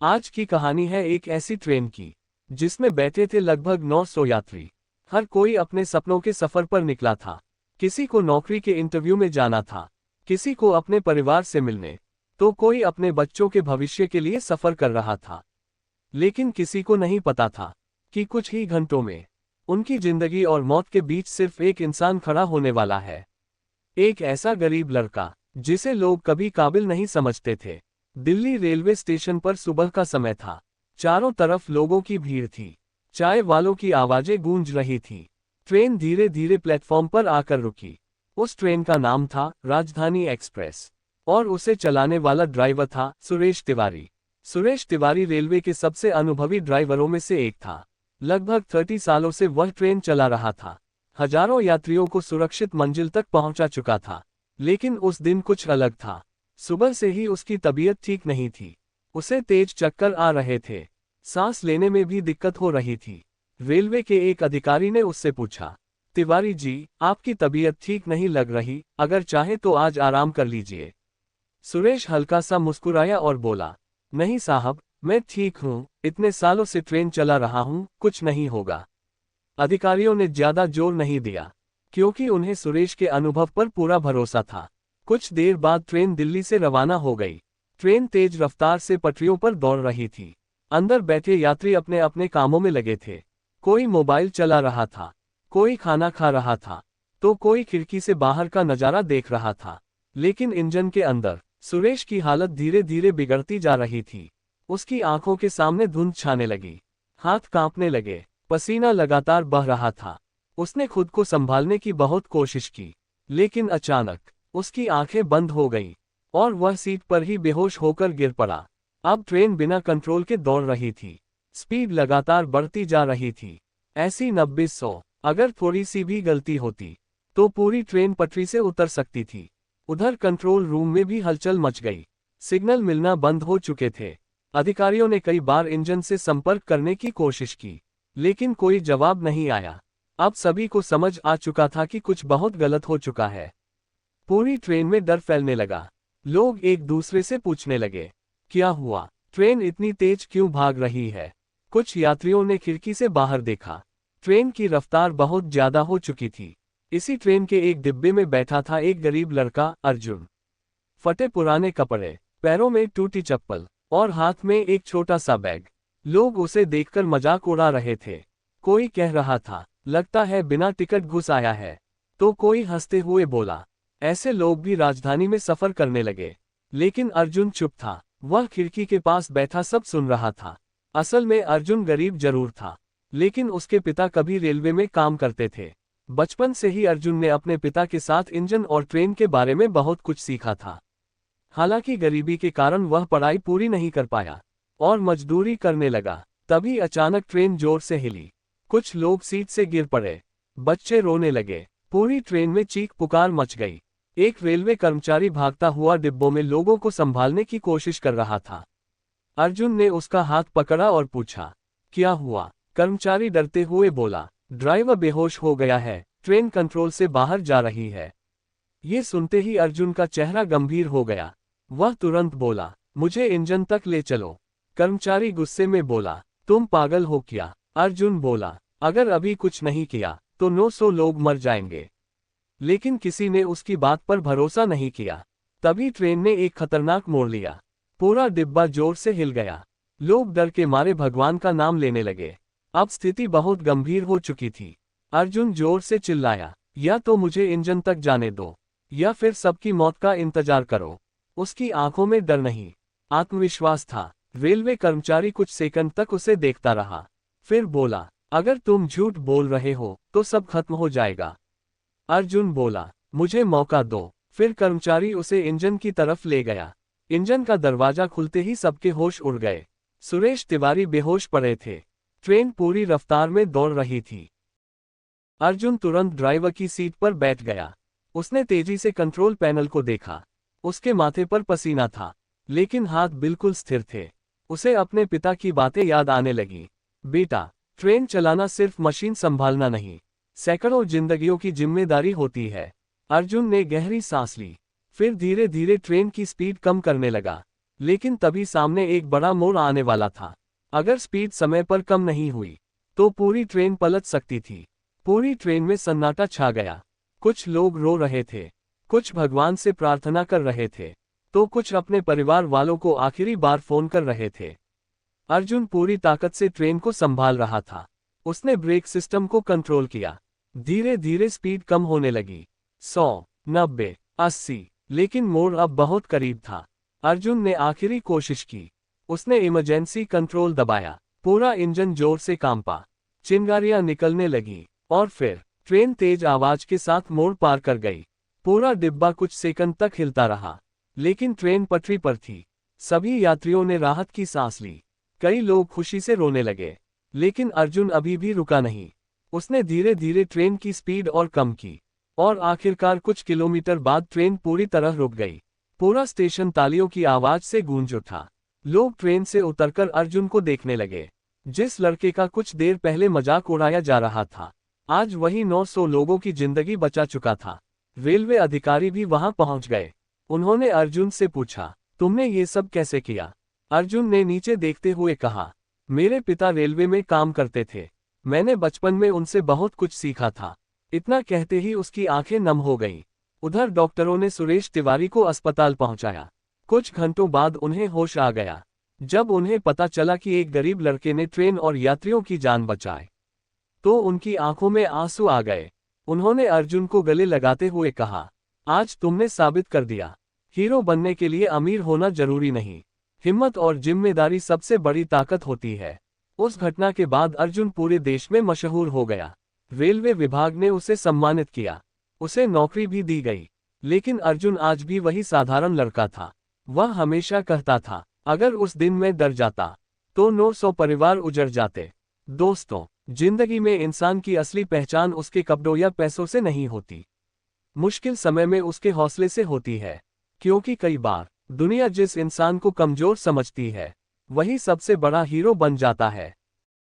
आज की कहानी है एक ऐसी ट्रेन की जिसमें बैठे थे लगभग 900 यात्री। हर कोई अपने सपनों के सफर पर निकला था। किसी को नौकरी के इंटरव्यू में जाना था, किसी को अपने परिवार से मिलने, तो कोई अपने बच्चों के भविष्य के लिए सफर कर रहा था। लेकिन किसी को नहीं पता था कि कुछ ही घंटों में उनकी जिंदगी और मौत के बीच सिर्फ एक इंसान खड़ा होने वाला है। एक ऐसा गरीब लड़का जिसे लोग कभी काबिल नहीं समझते थे। दिल्ली रेलवे स्टेशन पर सुबह का समय था। चारों तरफ लोगों की भीड़ थी। चाय वालों की आवाजें गूंज रही थी। ट्रेन धीरे धीरे प्लेटफॉर्म पर आकर रुकी। उस ट्रेन का नाम था राजधानी एक्सप्रेस और उसे चलाने वाला ड्राइवर था सुरेश तिवारी। सुरेश तिवारी रेलवे के सबसे अनुभवी ड्राइवरों में से एक था। लगभग 30 सालों से वह ट्रेन चला रहा था। हजारों यात्रियों को सुरक्षित मंजिल तक पहुंचा चुका था। लेकिन उस दिन कुछ अलग था। सुबह से ही उसकी तबीयत ठीक नहीं थी। उसे तेज चक्कर आ रहे थे। सांस लेने में भी दिक्कत हो रही थी। रेलवे के एक अधिकारी ने उससे पूछा, तिवारी जी, आपकी तबीयत ठीक नहीं लग रही, अगर चाहे तो आज आराम कर लीजिए। सुरेश हल्का सा मुस्कुराया और बोला, नहीं साहब, मैं ठीक हूँ, इतने सालों से ट्रेन चला रहा हूँ, कुछ नहीं होगा। अधिकारियों ने ज्यादा जोर नहीं दिया, क्योंकि उन्हें सुरेश के अनुभव पर पूरा भरोसा था। कुछ देर बाद ट्रेन दिल्ली से रवाना हो गई। ट्रेन तेज रफ्तार से पटरियों पर दौड़ रही थी। अंदर बैठे यात्री अपने अपने कामों में लगे थे। कोई मोबाइल चला रहा था, कोई खाना खा रहा था, तो कोई खिड़की से बाहर का नजारा देख रहा था। लेकिन इंजन के अंदर सुरेश की हालत धीरे धीरे बिगड़ती जा रही थी। उसकी आंखों के सामने धुंध छाने लगी, हाथ कांपने लगे, पसीना लगातार बह रहा था। उसने खुद को संभालने की बहुत कोशिश की, लेकिन अचानक उसकी आंखें बंद हो गईं और वह सीट पर ही बेहोश होकर गिर पड़ा। अब ट्रेन बिना कंट्रोल के दौड़ रही थी। स्पीड लगातार बढ़ती जा रही थी। ऐसी 90-100। अगर थोड़ी सी भी गलती होती तो पूरी ट्रेन पटरी से उतर सकती थी। उधर कंट्रोल रूम में भी हलचल मच गई। सिग्नल मिलना बंद हो चुके थे। अधिकारियों ने कई बार इंजन से संपर्क करने की कोशिश की, लेकिन कोई जवाब नहीं आया। अब सभी को समझ आ चुका था कि कुछ बहुत गलत हो चुका है। पूरी ट्रेन में डर फैलने लगा। लोग एक दूसरे से पूछने लगे, क्या हुआ? ट्रेन इतनी तेज क्यों भाग रही है? कुछ यात्रियों ने खिड़की से बाहर देखा। ट्रेन की रफ्तार बहुत ज्यादा हो चुकी थी। इसी ट्रेन के एक डिब्बे में बैठा था एक गरीब लड़का, अर्जुन। फटे पुराने कपड़े, पैरों में टूटी चप्पल और हाथ में एक छोटा सा बैग। लोग उसे देखकर मजाक उड़ा रहे थे। कोई कह रहा था, लगता है बिना टिकट घुस आया है, तो कोई हंसते हुए बोला, ऐसे लोग भी राजधानी में सफर करने लगे। लेकिन अर्जुन चुप था। वह खिड़की के पास बैठा सब सुन रहा था। असल में अर्जुन गरीब जरूर था, लेकिन उसके पिता कभी रेलवे में काम करते थे। बचपन से ही अर्जुन ने अपने पिता के साथ इंजन और ट्रेन के बारे में बहुत कुछ सीखा था। हालांकि गरीबी के कारण वह पढ़ाई पूरी नहीं कर पाया और मजदूरी करने लगा। तभी अचानक ट्रेन जोर से हिली। कुछ लोग सीट से गिर पड़े। बच्चे रोने लगे। पूरी ट्रेन में चीख पुकार मच गई। एक रेलवे कर्मचारी भागता हुआ डिब्बों में लोगों को संभालने की कोशिश कर रहा था। अर्जुन ने उसका हाथ पकड़ा और पूछा, क्या हुआ? कर्मचारी डरते हुए बोला, ड्राइवर बेहोश हो गया है, ट्रेन कंट्रोल से बाहर जा रही है। ये सुनते ही अर्जुन का चेहरा गंभीर हो गया। वह तुरंत बोला, मुझे इंजन तक ले चलो। कर्मचारी गुस्से में बोला, तुम पागल हो क्या? अर्जुन बोला, अगर अभी कुछ नहीं किया तो 900 लोग मर जाएंगे। लेकिन किसी ने उसकी बात पर भरोसा नहीं किया। तभी ट्रेन ने एक खतरनाक मोड़ लिया। पूरा डिब्बा जोर से हिल गया। लोग डर के मारे भगवान का नाम लेने लगे। अब स्थिति बहुत गंभीर हो चुकी थी। अर्जुन जोर से चिल्लाया, या तो मुझे इंजन तक जाने दो, या फिर सबकी मौत का इंतजार करो। उसकी आंखों में डर नहीं, आत्मविश्वास था। रेलवे कर्मचारी कुछ सेकंड तक उसे देखता रहा, फिर बोला, अगर तुम झूठ बोल रहे हो तो सब खत्म हो जाएगा। अर्जुन बोला, मुझे मौका दो। फिर कर्मचारी उसे इंजन की तरफ ले गया। इंजन का दरवाजा खुलते ही सबके होश उड़ गए। सुरेश तिवारी बेहोश पड़े थे। ट्रेन पूरी रफ्तार में दौड़ रही थी। अर्जुन तुरंत ड्राइवर की सीट पर बैठ गया। उसने तेजी से कंट्रोल पैनल को देखा। उसके माथे पर पसीना था, लेकिन हाथ बिल्कुल स्थिर थे। उसे अपने पिता की बातें याद आने लगी। बेटा, ट्रेन चलाना सिर्फ मशीन संभालना नहीं, सैकड़ों जिंदगियों की जिम्मेदारी होती है। अर्जुन ने गहरी सांस ली, फिर धीरे धीरे ट्रेन की स्पीड कम करने लगा। लेकिन तभी सामने एक बड़ा मोड़ आने वाला था। अगर स्पीड समय पर कम नहीं हुई तो पूरी ट्रेन पलट सकती थी। पूरी ट्रेन में सन्नाटा छा गया। कुछ लोग रो रहे थे, कुछ भगवान से प्रार्थना कर रहे थे, तो कुछ अपने परिवार वालों को आखिरी बार फोन कर रहे थे। अर्जुन पूरी ताकत से ट्रेन को संभाल रहा था। उसने ब्रेक सिस्टम को कंट्रोल किया। धीरे धीरे स्पीड कम होने लगी, 100, 90, 80, लेकिन मोड़ अब बहुत करीब था। अर्जुन ने आखिरी कोशिश की। उसने इमरजेंसी कंट्रोल दबाया। पूरा इंजन जोर से कांपा, चिंगारियां निकलने लगी, और फिर ट्रेन तेज आवाज के साथ मोड़ पार कर गई। पूरा डिब्बा कुछ सेकंड तक हिलता रहा, लेकिन ट्रेन पटरी पर थी। सभी यात्रियों ने राहत की सांस ली। कई लोग खुशी से रोने लगे, लेकिन अर्जुन अभी भी रुका नहीं। उसने धीरे धीरे ट्रेन की स्पीड और कम की, और आखिरकार कुछ किलोमीटर बाद ट्रेन पूरी तरह रुक गई। पूरा स्टेशन तालियों की आवाज से गूंज उठा। लोग ट्रेन से उतरकर अर्जुन को देखने लगे। जिस लड़के का कुछ देर पहले मजाक उड़ाया जा रहा था, आज वही 900 लोगों की जिंदगी बचा चुका था। रेलवे अधिकारी भी वहां पहुंच गए। उन्होंने अर्जुन से पूछा, तुमने ये सब कैसे किया? अर्जुन ने नीचे देखते हुए कहा, मेरे पिता रेलवे में काम करते थे। मैंने बचपन में उनसे बहुत कुछ सीखा था। इतना कहते ही उसकी आंखें नम हो गईं। उधर डॉक्टरों ने सुरेश तिवारी को अस्पताल पहुंचाया। कुछ घंटों बाद उन्हें होश आ गया। जब उन्हें पता चला कि एक गरीब लड़के ने ट्रेन और यात्रियों की जान बचाई, तो उनकी आंखों में आंसू आ गए। उन्होंने अर्जुन को गले लगाते हुए कहा, आज तुमने साबित कर दिया, हीरो बनने के लिए अमीर होना जरूरी नहीं, हिम्मत और जिम्मेदारी सबसे बड़ी ताकत होती है। उस घटना के बाद अर्जुन पूरे देश में मशहूर हो गया। रेलवे विभाग ने उसे सम्मानित किया, उसे नौकरी भी दी गई। लेकिन अर्जुन आज भी वही साधारण लड़का था। वह हमेशा कहता था, अगर उस दिन मैं डर जाता तो 900 परिवार उजड़ जाते। दोस्तों, जिंदगी में इंसान की असली पहचान उसके कपड़ों या पैसों से नहीं होती। मुश्किल समय में उसके हौसले से होती है। क्योंकि कई बार दुनिया जिस इंसान को कमजोर समझती है, वही सबसे बड़ा हीरो बन जाता है।